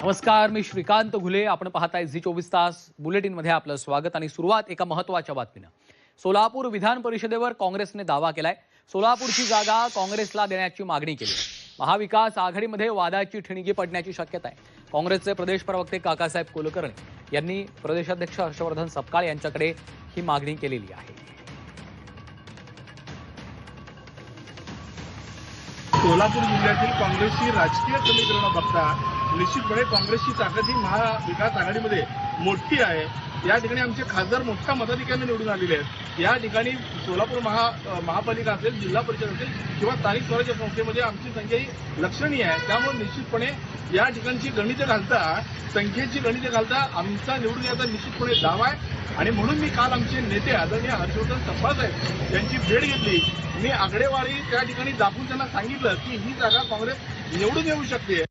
नमस्कार, मी श्रीकांत घुले. आपण पाहताय झी24 तास बुलेटिनमध्ये आपलं स्वागत. आणि सुरुवात एका महत्त्वाच्या बातमीनं. सोलापूर विधान परिषदेवर काँग्रेसने दावा केलाय. सोलापूरची जागा काँग्रेसला देण्याची मागणी केली. महाविकास आघाडीमध्ये वादाची ठिणगी पडण्याची शक्यता आहे. काँग्रेसचे प्रदेश प्रवक्ते काकासाहेब कुलकर्णी यांनी प्रदेशाध्यक्ष हर्षवर्धन सपकाळ यांच्याकडे ही मागणी केलेली आहे. सोलापूर जिल्ह्यातील काँग्रेसची राजकीय समीकरणं बघता निश्चितपणे काँग्रेसची ताकद ही महाविकास आघाडीमध्ये मोठी आहे. या ठिकाणी आमचे खासदार मोठ्या मताधिक्याने निवडून आलेले आहेत. या ठिकाणी सोलापूर महापालिका असेल, जिल्हा परिषद असेल किंवा स्थानिक स्वराज्य संस्थेमध्ये आमची संख्या ही लक्षणीय आहे. त्यामुळे निश्चितपणे या ठिकाणची गणितं घालता, संख्येची गणितं घालता आमचा निवडून याचा निश्चितपणे दावा आहे. आणि म्हणून मी काल आमचे नेते आदरणीय हर्षवर्धन सपकाळ साहेब यांची भेट घेतली. मी आकडेवारी त्या ठिकाणी दाखवून त्यांना सांगितलं की ही जागा काँग्रेस निवडून येऊ शकते.